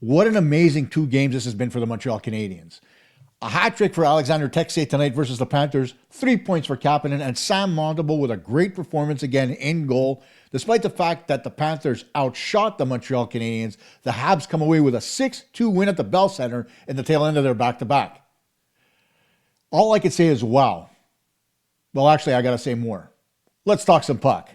What an amazing 2 games this has been for the Montreal Canadiens. A hat trick for Alexandre Texier tonight versus the Panthers. 3 points for Kapanen, and Sam Montembeault with a great performance again in goal. Despite the fact that the Panthers outshot the Montreal Canadiens, the Habs come away with a 6-2 win at the Bell Center in the tail end of their back-to-back. All I could say is wow. Well, actually, I got to say more. Let's talk some puck.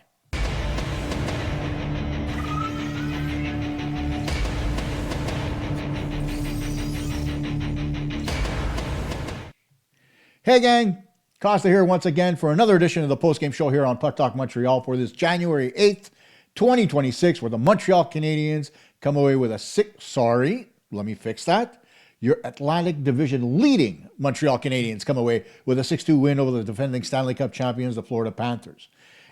Hey gang, Kosta here once again for another edition of the postgame show here on PuckTalk Montreal for this January 8th, 2026, where the Montreal Canadiens come away with Your Atlantic Division leading Montreal Canadiens come away with a 6-2 win over the defending Stanley Cup champions, the Florida Panthers.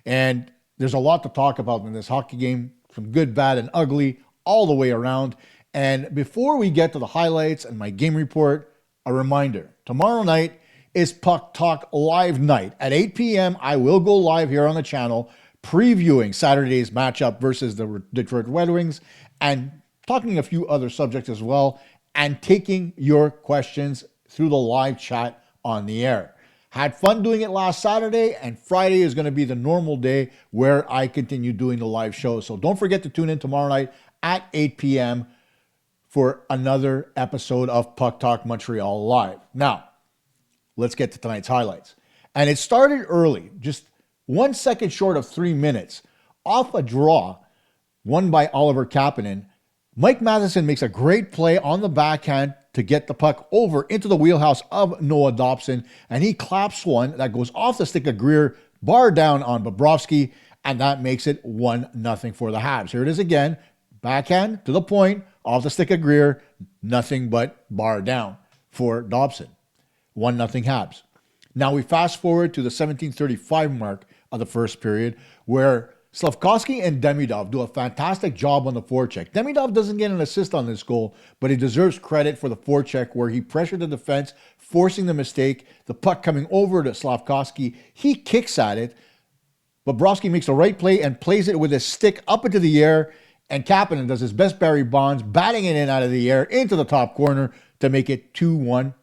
And there's a lot to talk about in this hockey game, some good, bad, and ugly all the way around. And before we get to the highlights and my game report, a reminder, tomorrow night is Puck Talk Live Night. At 8 p.m., I will go live here on the channel previewing Saturday's matchup versus the Detroit Red Wings and talking a few other subjects as well and taking your questions through the live chat on the air. Had fun doing it last Saturday, and Friday is going to be the normal day where I continue doing the live show. So don't forget to tune in tomorrow night at 8 p.m. for another episode of Puck Talk Montreal Live. Now, let's get to tonight's highlights. And it started early, just 1 second short of 3 minutes. Off a draw, won by Oliver Kapanen, Mike Matheson makes a great play on the backhand to get the puck over into the wheelhouse of Noah Dobson, and he claps one that goes off the stick of Greer, bar down on Bobrovsky, and that makes it 1-0 for the Habs. Here it is again, backhand to the point, off the stick of Greer, nothing but bar down for Dobson. 1-0 Habs. Now we fast forward to the 17:35 mark of the first period, where Slafkovsky and Demidov do a fantastic job on the forecheck. Demidov doesn't get an assist on this goal, but he deserves credit for the forecheck where he pressured the defense, forcing the mistake, the puck coming over to Slafkovsky. He kicks at it. Bobrovsky makes the right play and plays it with his stick up into the air, and Kapanen does his best Barry Bonds, batting it in out of the air into the top corner to make it 2-0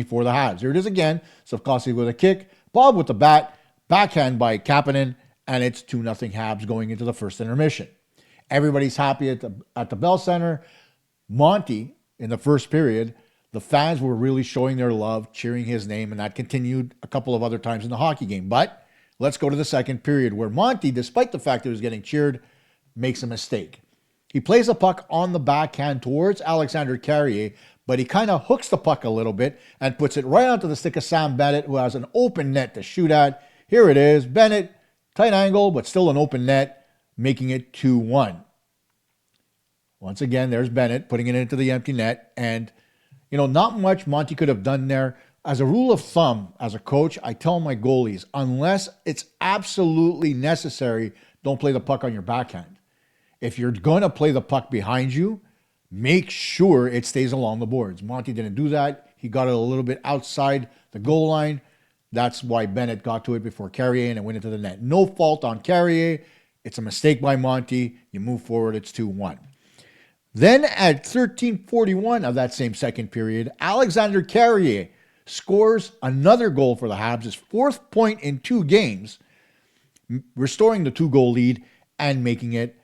for the Habs. Here it is again. Slafkovsky with a kick, Bob with the bat, backhand by Kapanen, and it's 2-0 Habs going into the first intermission. Everybody's happy at the Bell Center. Monty, in the first period, the fans were really showing their love, cheering his name, and that continued a couple of other times in the hockey game. But let's go to the second period, where Monty, despite the fact that he was getting cheered, makes a mistake. He plays the puck on the backhand towards Alexandre Texier, but he kind of hooks the puck a little bit and puts it right onto the stick of Sam Bennett, who has an open net to shoot at. Here it is. Bennett, tight angle, but still an open net, making it 2-1. Once again, there's Bennett putting it into the empty net. And, not much Monty could have done there. As a rule of thumb, as a coach, I tell my goalies, unless it's absolutely necessary, don't play the puck on your backhand. If you're going to play the puck behind you, make sure it stays along the boards. Monty didn't do that. He got it a little bit outside the goal line. That's why Bennett got to it before Carrier and it went into the net. No fault on Carrier. It's a mistake by Monty. You move forward, it's 2-1. Then at 13:41 of that same second period, Alexandre Carrier scores another goal for the Habs, his 4th point in 2 games, restoring the 2-goal lead and making it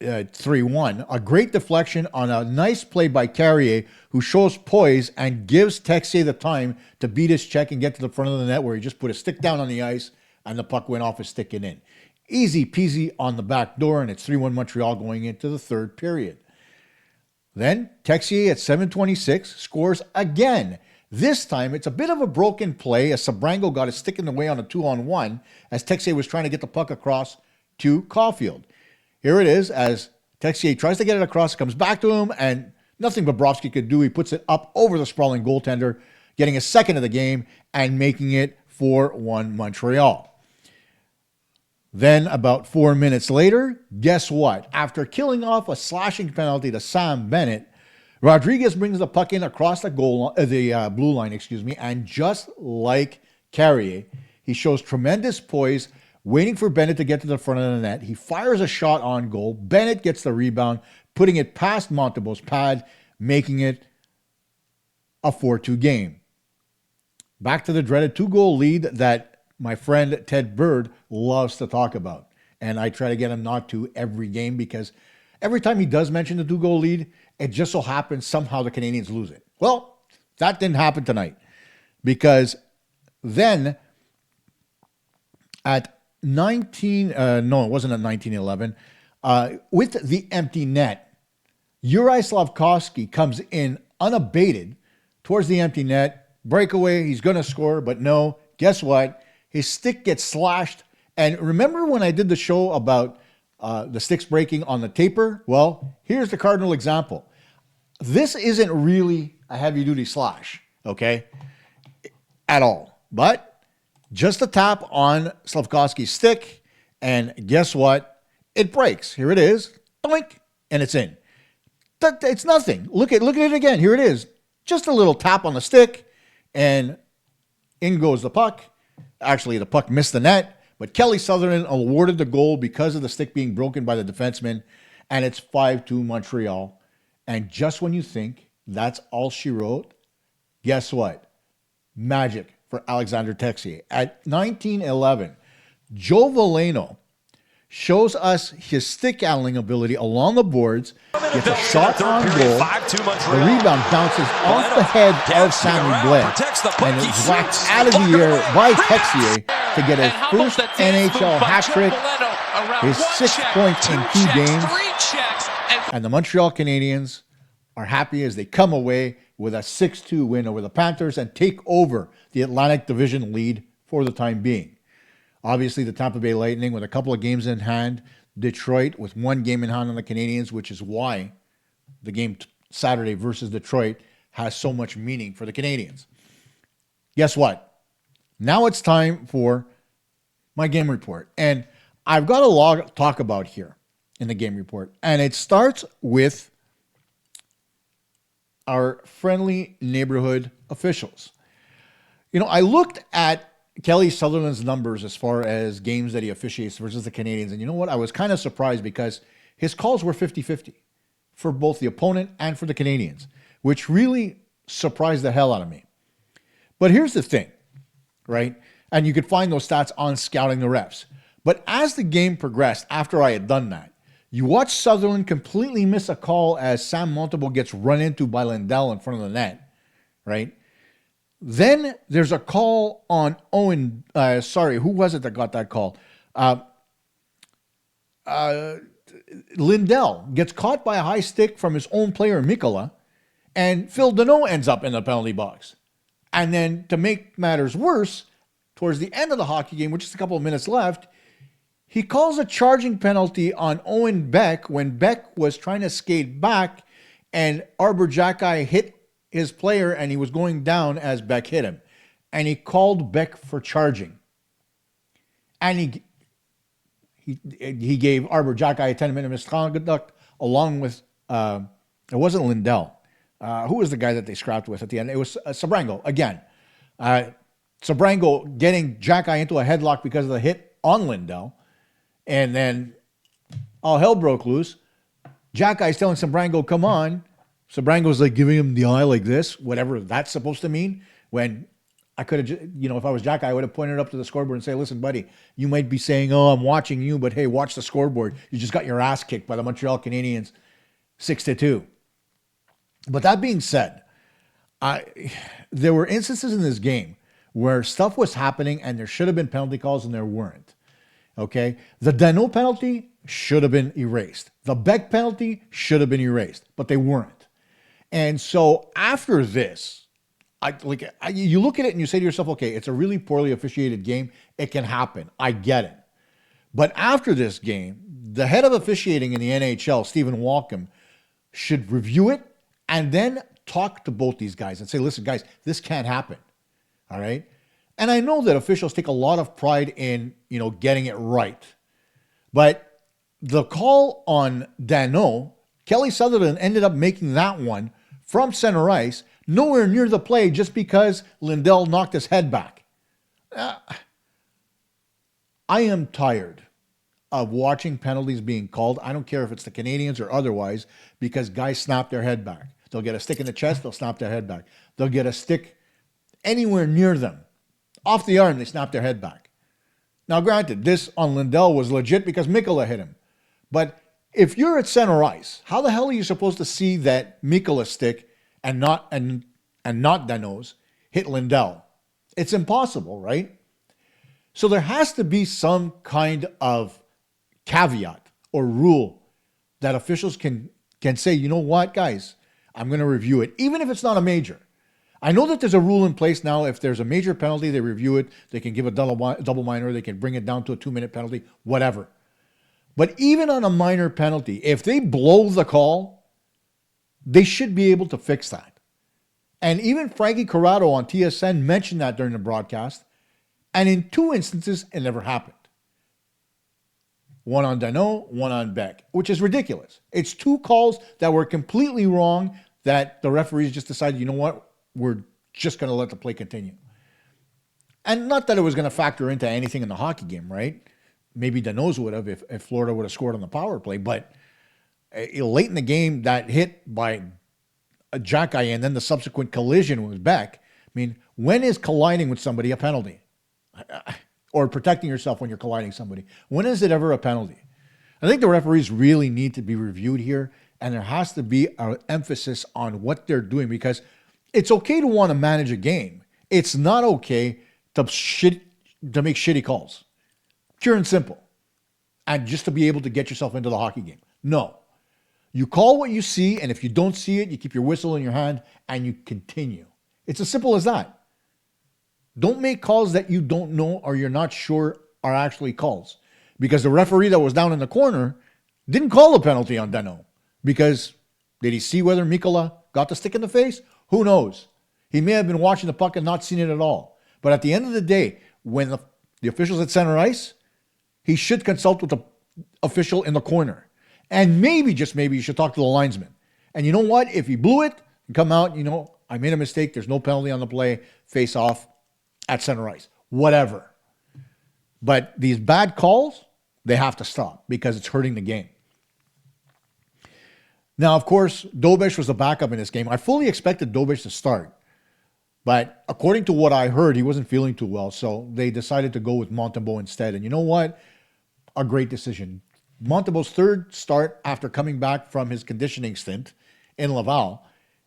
3-1. A great deflection on a nice play by Carrier, who shows poise and gives Texier the time to beat his check and get to the front of the net, where he just put his stick down on the ice and the puck went off his stick and in. Easy peasy on the back door, and it's 3-1 Montreal going into the third period. Then Texier at 7:26 scores again. This time it's a bit of a broken play as Sabrango got his stick in the way on a 2-on-1 as Texier was trying to get the puck across to Caulfield. Here it is as Texier tries to get it across, comes back to him, and nothing Bobrovsky could do. He puts it up over the sprawling goaltender, getting a second of the game and making it 4-1 Montreal. Then about 4 minutes later, guess what? After killing off a slashing penalty to Sam Bennett, Rodriguez brings the puck in across the blue line, and just like Carrier, he shows tremendous poise waiting for Bennett to get to the front of the net. He fires a shot on goal. Bennett gets the rebound, putting it past Montembeault's pad, making it a 4-2 game. Back to the dreaded 2-goal lead that my friend Ted Bird loves to talk about. And I try to get him not to every game because every time he does mention the 2-goal lead, it just so happens somehow the Canadiens lose it. Well, that didn't happen tonight because then at it wasn't at 1911, with the empty net, Juraj Slafkovsky comes in unabated towards the empty net, breakaway, he's going to score, but no, guess what? His stick gets slashed. And remember when I did the show about the sticks breaking on the taper? Well, here's the cardinal example. This isn't really a heavy-duty slash, okay, at all. But just a tap on Slafkovsky's stick, and guess what? It breaks. Here it is, boink, and it's in. It's nothing. Look at it again. Here it is. Just a little tap on the stick, and in goes the puck. Actually, the puck missed the net, but Kelly Sutherland awarded the goal because of the stick being broken by the defenseman, and it's 5-2 Montreal. And just when you think that's all she wrote, guess what? Magic for Alexandre Texier. At 1911, Joe Veleno shows us his stick handling ability along the boards, gets a shot on goal, the rebound bounces off the head of Sammy Blais, and it's whacked out of the air by Texier to get his first NHL hat trick, his 6 points in 2 games, and the Montreal Canadiens are happy as they come away with a 6-2 win over the Panthers and take over the Atlantic Division lead for the time being. Obviously, the Tampa Bay Lightning with a couple of games in hand. Detroit with 1 game in hand on the Canadiens, which is why the game Saturday versus Detroit has so much meaning for the Canadiens. Guess what? Now it's time for my game report. And I've got a lot to talk about here in the game report. And it starts with our friendly neighborhood officials. You know, I looked at Kelly Sutherland's numbers as far as games that he officiates versus the Canadiens. And you know what? I was kind of surprised because his calls were 50-50 for both the opponent and for the Canadiens, which really surprised the hell out of me. But here's the thing, right? And you could find those stats on Scouting the Refs. But as the game progressed, after I had done that, you watch Sutherland completely miss a call as Sam Montembeault gets run into by Lindell in front of the net, right? Then there's a call on Owen. Who was it that got that call? Lindell gets caught by a high stick from his own player, Mikola, and Phil Deneau ends up in the penalty box. And then to make matters worse, towards the end of the hockey game, with just a couple of minutes left, he calls a charging penalty on Owen Beck when Beck was trying to skate back and Arbor Jacki hit his player and he was going down as Beck hit him. And he called Beck for charging. And he gave Arbor Jacki a 10-minute misconduct along with, it wasn't Lindell. Who was the guy that they scrapped with at the end? It was Sabrango again. Sabrango getting Jacki into a headlock because of the hit on Lindell. And then all hell broke loose. Jacki's telling Sabrango, come on. Sabrango's like giving him the eye like this, whatever that's supposed to mean. When I could have, if I was Jacki, I would have pointed up to the scoreboard and say, listen, buddy, you might be saying, oh, I'm watching you, but hey, watch the scoreboard. You just got your ass kicked by the Montreal Canadiens 6-2. But that being said, there were instances in this game where stuff was happening and there should have been penalty calls and there weren't. Okay? The Deneau penalty should have been erased. The Beck penalty should have been erased, but they weren't. And so after this, you look at it and you say to yourself, okay, it's a really poorly officiated game. It can happen. I get it. But after this game, the head of officiating in the NHL, Stephen Walkom, should review it and then talk to both these guys and say, listen, guys, this can't happen. All right? And I know that officials take a lot of pride in, getting it right. But the call on Deneau, Kelly Sutherland ended up making that one from center ice, nowhere near the play just because Lindell knocked his head back. I am tired of watching penalties being called. I don't care if it's the Canadiens or otherwise, because guys snap their head back. They'll get a stick in the chest, they'll snap their head back. They'll get a stick anywhere near them. Off the arm, they snap their head back. Now, granted, this on Lindell was legit because Mikkola hit him. But if you're at center ice, how the hell are you supposed to see that Mikkola stick and not Danault's hit Lindell? It's impossible, right? So there has to be some kind of caveat or rule that officials can say, you know what, guys, I'm going to review it, even if it's not a major. I know that there's a rule in place now. If there's a major penalty, they review it. They can give a double minor. They can bring it down to a 2-minute penalty, whatever. But even on a minor penalty, if they blow the call, they should be able to fix that. And even Frankie Corrado on TSN mentioned that during the broadcast. And in 2 instances, it never happened. One on Danault, one on Beck, which is ridiculous. It's 2 calls that were completely wrong that the referees just decided, you know what, we're just going to let the play continue. And not that it was going to factor into anything in the hockey game, right? Maybe Danault would have if Florida would have scored on the power play. But late in the game, that hit by a Jack guy and then the subsequent collision with Beck. I mean, when is colliding with somebody a penalty? Or protecting yourself when you're colliding somebody? When is it ever a penalty? I think the referees really need to be reviewed here, and there has to be an emphasis on what they're doing, because it's okay to want to manage a game. It's not okay to make shitty calls. Pure and simple. And just to be able to get yourself into the hockey game. No. You call what you see, and if you don't see it, you keep your whistle in your hand and you continue. It's as simple as that. Don't make calls that you don't know or you're not sure are actually calls. Because the referee that was down in the corner didn't call a penalty on Danault. Because did he see whether Mikkola got the stick in the face? Who knows? He may have been watching the puck and not seen it at all. But at the end of the day, when the official's at center ice, he should consult with the official in the corner. And maybe, just maybe, you should talk to the linesman. And you know what? If he blew it, come out, I made a mistake. There's no penalty on the play. Face off at center ice. Whatever. But these bad calls, they have to stop because it's hurting the game. Now, of course, Dobish was the backup in this game. I fully expected Dobish to start. But according to what I heard, he wasn't feeling too well. So they decided to go with Montembeault instead. And you know what? A great decision. Montembeault's 3rd start after coming back from his conditioning stint in Laval.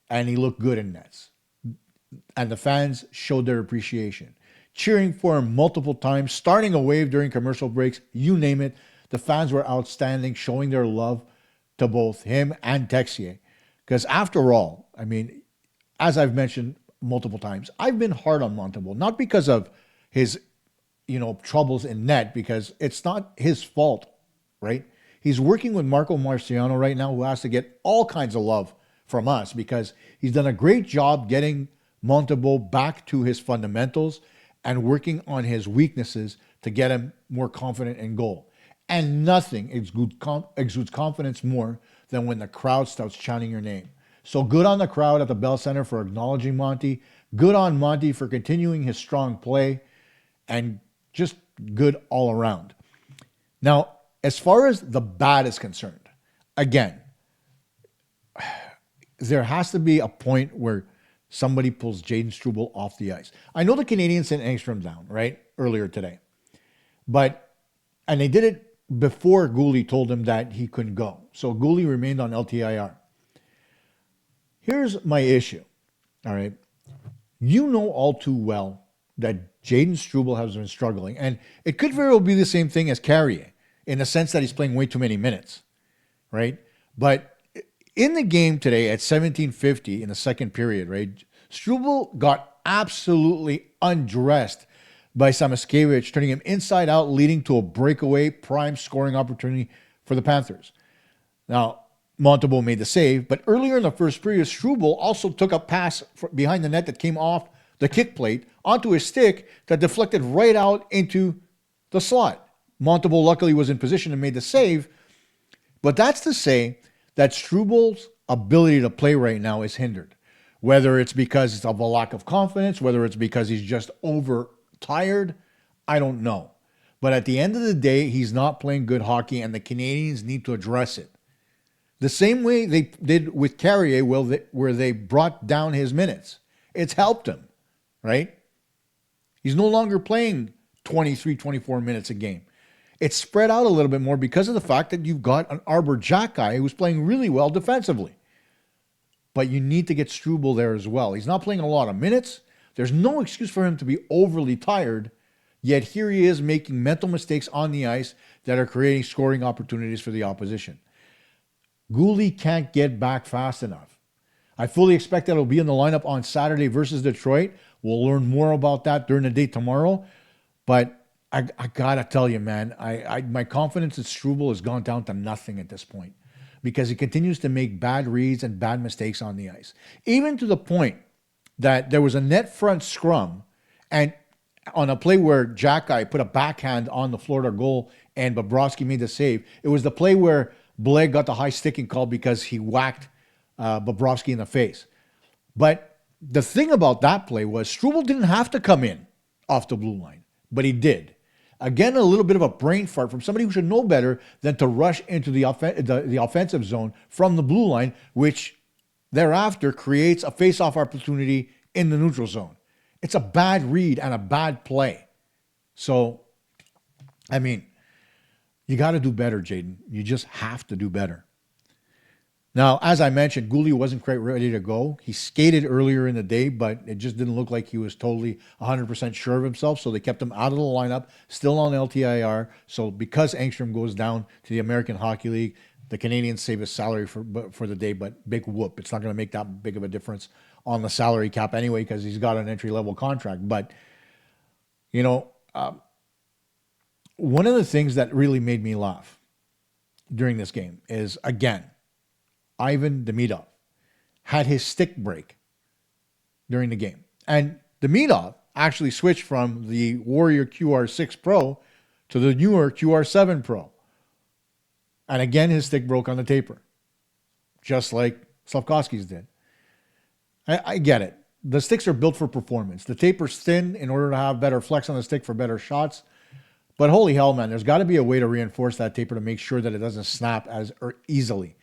And he looked good in nets. And the fans showed their appreciation. Cheering for him multiple times, starting a wave during commercial breaks, you name it. The fans were outstanding, showing their love to both him and Texier. Because after all, I mean, as I've mentioned multiple times, I've been hard on Montembeault, not because of his, troubles in net, because it's not his fault, right? He's working with Marco Marciano right now, who has to get all kinds of love from us because he's done a great job getting Montembeault back to his fundamentals and working on his weaknesses to get him more confident in goal. And nothing exudes confidence more than when the crowd starts chanting your name. So good on the crowd at the Bell Center for acknowledging Monty. Good on Monty for continuing his strong play. And just good all around. Now, as far as the bad is concerned, again, there has to be a point where somebody pulls Jaden Struble off the ice. I know the Canadiens sent Engstrom down, right, earlier today. And they did it before Gouli told him that he couldn't go. So Gouli remained on LTIR. Here's my issue, all right? You know all too well that Jaden Struble has been struggling, and it could very well be the same thing as Carrier in the sense that he's playing way too many minutes, right? But in the game today at 17:50 in the second period, right, Struble got absolutely undressed by Samoskevich, turning him inside out, leading to a breakaway prime scoring opportunity for the Panthers. Now, Montembeault made the save, but earlier in the first period, Struble also took a pass behind the net that came off the kick plate onto his stick that deflected right out into the slot. Montembeault luckily was in position and made the save, but that's to say that Struble's ability to play right now is hindered. Whether it's because of a lack of confidence, whether it's because he's just overtired, I don't know. But at the end of the day, he's not playing good hockey, and the Canadiens need to address it. The same way they did with Carrier, where they brought down his minutes. It's helped him, right? He's no longer playing 23, 24 minutes a game. It's spread out a little bit more because of the fact that you've got an Arbor Jack guy who's playing really well defensively. But you need to get Struble there as well. He's not playing a lot of minutes. There's no excuse for him to be overly tired, yet here he is making mental mistakes on the ice that are creating scoring opportunities for the opposition. Goulet can't get back fast enough. I fully expect that he'll be in the lineup on Saturday versus Detroit. We'll learn more about that during the day tomorrow. But I gotta tell you, man, my confidence in Struble has gone down to nothing at this point because he continues to make bad reads and bad mistakes on the ice. Even to the point that there was a net front scrum, and on a play where Jack-Eye put a backhand on the Florida goal and Bobrovsky made the save. It was the play where Blake got the high sticking call because he whacked Bobrovsky in the face. But the thing about that play was Struble didn't have to come in off the blue line, but he did. Again, a little bit of a brain fart from somebody who should know better than to rush into the offensive zone from the blue line, which thereafter creates a face-off opportunity in the neutral zone. It's a bad read and a bad play. So, I mean, you got to do better, Jaden. You just have to do better. Now, as I mentioned, Goulet wasn't quite ready to go. He skated earlier in the day, but it just didn't look like he was totally 100% sure of himself, so they kept him out of the lineup, still on LTIR. So because Engstrom goes down to the American Hockey League, the Canadiens save his salary for the day, but big whoop. It's not going to make that big of a difference on the salary cap anyway because he's got an entry-level contract. But, you know, one of the things that really made me laugh during this game is, again, Ivan Demidov had his stick break during the game. And Demidov actually switched from the Warrior QR6 Pro to the newer QR7 Pro. And again, his stick broke on the taper, just like Slavkovsky's did. I get it. The sticks are built for performance. The taper's thin in order to have better flex on the stick for better shots. But holy hell, man, there's got to be a way to reinforce that taper to make sure that it doesn't snap as easily.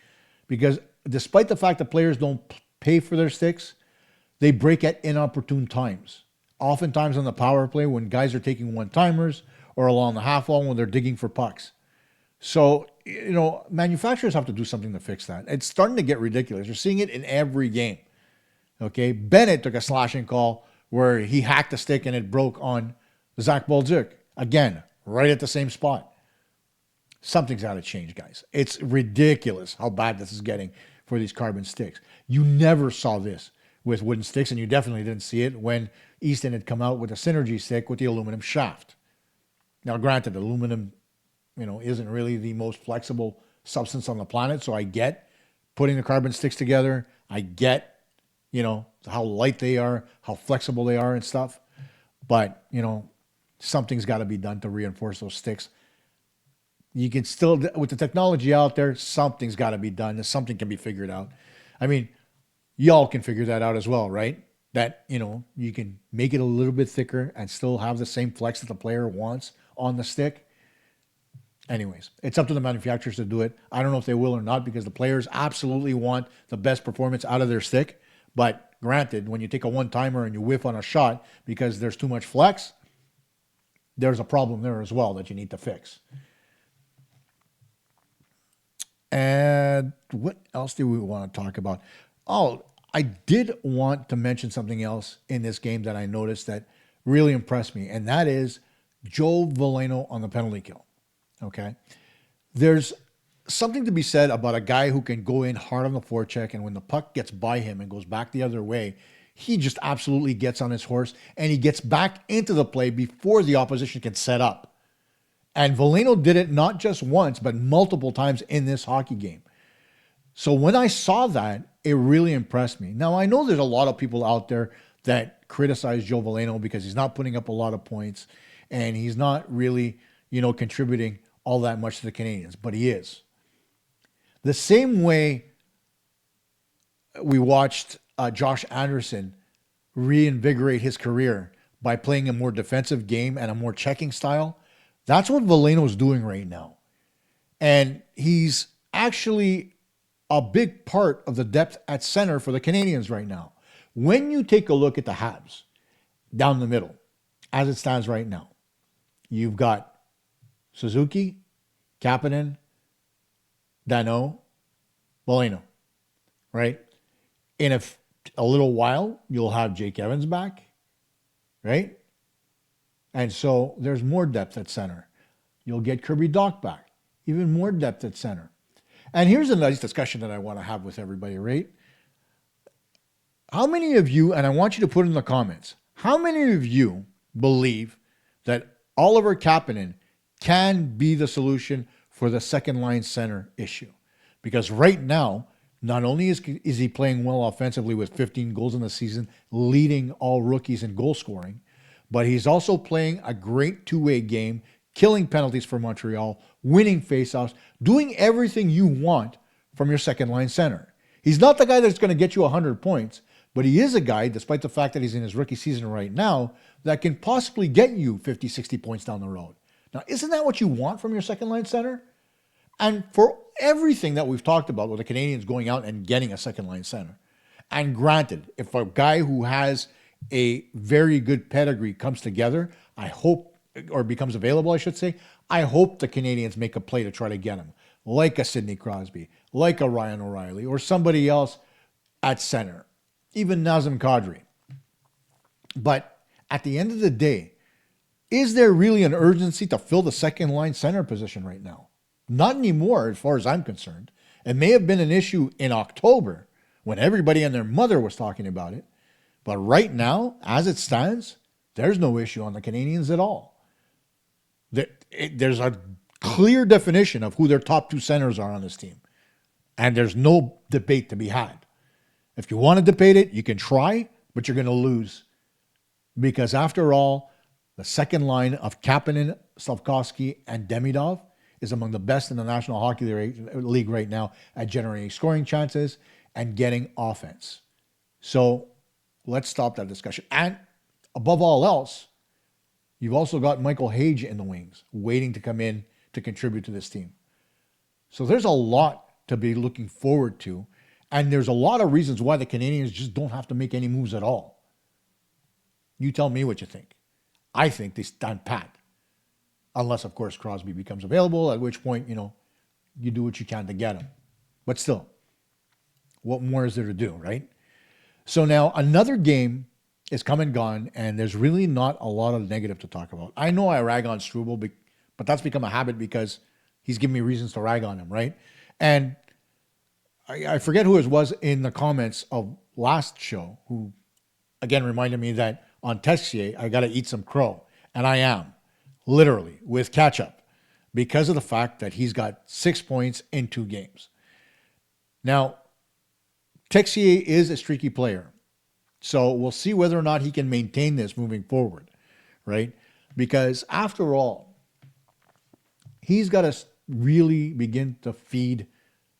Because despite the fact that players don't pay for their sticks, they break at inopportune times. Oftentimes on the power play when guys are taking one-timers or along the half wall when they're digging for pucks. So, you know, manufacturers have to do something to fix that. It's starting to get ridiculous. You're seeing it in every game. Okay, Bennett took a slashing call where he hacked a stick and it broke on Zach Bolduc. Again, right at the same spot. Something's got to change, guys. It's ridiculous how bad this is getting for these carbon sticks. You never saw this with wooden sticks, and you definitely didn't see it when Easton had come out with a Synergy stick with the aluminum shaft. Now, granted, aluminum, you know, isn't really the most flexible substance on the planet, so I get putting the carbon sticks together. I get, you know, how light they are, how flexible they are and stuff. But, you know, something's got to be done to reinforce those sticks. You can still, with the technology out there, something's got to be done. Something can be figured out. I mean, y'all can figure that out as well, right? That, you know, you can make it a little bit thicker and still have the same flex that the player wants on the stick. Anyways, it's up to the manufacturers to do it. I don't know if they will or not because the players absolutely want the best performance out of their stick. But granted, when you take a one-timer and you whiff on a shot because there's too much flex, there's a problem there as well that you need to fix. And what else do we want to talk about? Oh, I did want to mention something else in this game that I noticed that really impressed me, and that is Joe Veleno on the penalty kill. Okay? There's something to be said about a guy who can go in hard on the forecheck, and when the puck gets by him and goes back the other way, he just absolutely gets on his horse, and he gets back into the play before the opposition can set up. And Veleno did it not just once, but multiple times in this hockey game. So when I saw that, it really impressed me. Now, I know there's a lot of people out there that criticize Joe Veleno because he's not putting up a lot of points and he's not really, you know, contributing all that much to the Canadiens, but he is. The same way we watched Josh Anderson reinvigorate his career by playing a more defensive game and a more checking style, That's what Veleno's doing right now. And he's actually a big part of the depth at center for the Canadiens right now. When you take a look at the Habs down the middle, as it stands right now, you've got Suzuki, Kapanen, Danault, Veleno, right? In a little while, you'll have Jake Evans back, right? And so there's more depth at center. You'll get Kirby Dach back, even more depth at center. And here's a nice discussion that I want to have with everybody, right? How many of you, and I want you to put in the comments, how many of you believe that Oliver Kapanen can be the solution for the second line center issue? Because right now, not only is he playing well offensively with 15 goals in the season, leading all rookies in goal scoring, but he's also playing a great two-way game, killing penalties for Montreal, winning faceoffs, doing everything you want from your second line center. He's not the guy that's going to get you 100 points, but he is a guy, despite the fact that he's in his rookie season right now, that can possibly get you 50, 60 points down the road. Now, isn't that what you want from your second line center? And for everything that we've talked about with the Canadiens going out and getting a second line center, and granted, if a guy who has a very good pedigree comes together, I hope, or becomes available, I should say, I hope the Canadiens make a play to try to get him, like a Sidney Crosby, like a Ryan O'Reilly, or somebody else at center, even Nazem Kadri. But at the end of the day, is there really an urgency to fill the second line center position right now? Not anymore, as far as I'm concerned. It may have been an issue in October when everybody and their mother was talking about it. But right now, as it stands, there's no issue on the Canadiens at all. There's a clear definition of who their top two centers are on this team. And there's no debate to be had. If you want to debate it, you can try, but you're going to lose. Because after all, the second line of Kapanen, Slafkovsky, and Demidov is among the best in the National Hockey League right now at generating scoring chances and getting offense. So let's stop that discussion. And above all else, you've also got Michael Hage in the wings, waiting to come in to contribute to this team. So there's a lot to be looking forward to. And there's a lot of reasons why the Canadiens just don't have to make any moves at all. You tell me what you think. I think they stand pat. Unless, of course, Crosby becomes available, at which point, you do what you can to get him. But still, what more is there to do, right? So now another game is come and gone, and there's really not a lot of negative to talk about. I know I rag on Struble, but that's become a habit because he's given me reasons to rag on him, right? And I forget who it was in the comments of last show who, again, reminded me that on Texier, I got to eat some crow. And I am. Literally, with catch-up, because of the fact that he's got 6 points in 2 games. Now, Texier is a streaky player, so we'll see whether or not he can maintain this moving forward, right? Because after all, he's got to really begin to feed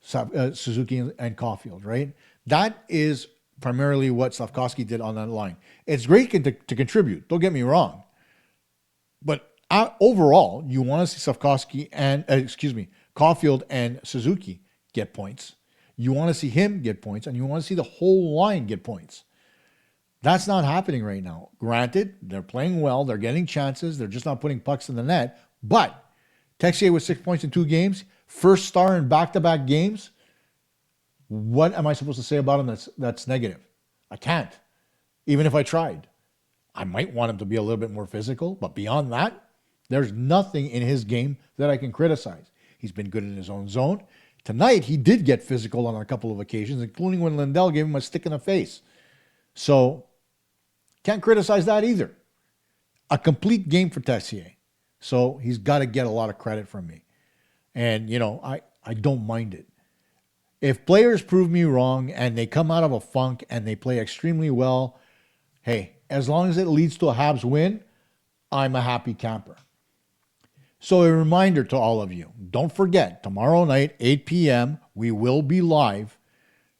Suzuki and Caulfield, right? That is primarily what Slafkovsky did on that line. It's great to contribute, don't get me wrong, but overall, you want to see Slafkovsky and, Caulfield and Suzuki get points. You want to see him get points, and you want to see the whole line get points. That's not happening right now. Granted, they're playing well. They're getting chances. They're just not putting pucks in the net. But Texier with 6 points in 2 games, first star in back-to-back games. What am I supposed to say about him that's negative? I can't, even if I tried. I might want him to be a little bit more physical, but beyond that, there's nothing in his game that I can criticize. He's been good in his own zone. Tonight, he did get physical on a couple of occasions, including when Lindell gave him a stick in the face. So, can't criticize that either. A complete game for Texier. So, he's got to get a lot of credit from me. And, I don't mind it. If players prove me wrong and they come out of a funk and they play extremely well, hey, as long as it leads to a Habs win, I'm a happy camper. So a reminder to all of you, don't forget, tomorrow night, 8 p.m., we will be live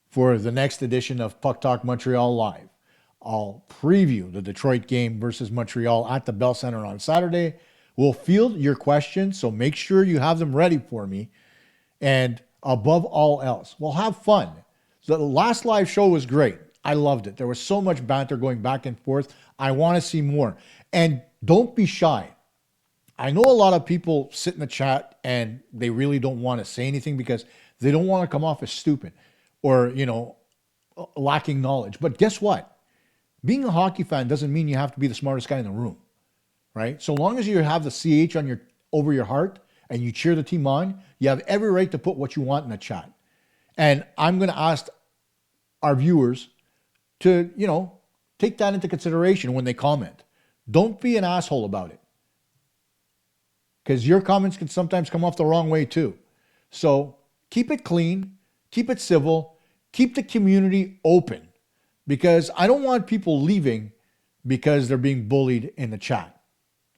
for the next edition of PuckTalk Montreal Live. I'll preview the Detroit game versus Montreal at the Bell Center on Saturday. We'll field your questions, so make sure you have them ready for me. And above all else, we'll have fun. So the last live show was great. I loved it. There was so much banter going back and forth. I want to see more. And don't be shy. I know a lot of people sit in the chat and they really don't want to say anything because they don't want to come off as stupid or, lacking knowledge. But guess what? Being a hockey fan doesn't mean you have to be the smartest guy in the room, right? So long as you have the CH over your heart and you cheer the team on, you have every right to put what you want in the chat. And I'm going to ask our viewers to, take that into consideration when they comment. Don't be an asshole about it, because your comments can sometimes come off the wrong way too. So keep it clean, keep it civil, keep the community open, because I don't want people leaving because they're being bullied in the chat,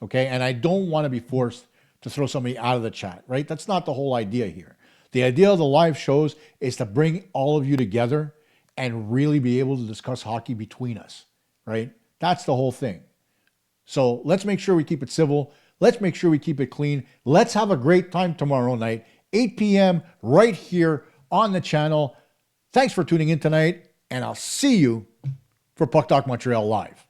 okay? And I don't want to be forced to throw somebody out of the chat, right? That's not the whole idea here. The idea of the live shows is to bring all of you together and really be able to discuss hockey between us, right? That's the whole thing. So let's make sure we keep it civil. Let's make sure we keep it clean. Let's have a great time tomorrow night, 8 p.m. right here on the channel. Thanks for tuning in tonight, and I'll see you for PuckTalk Montreal Live.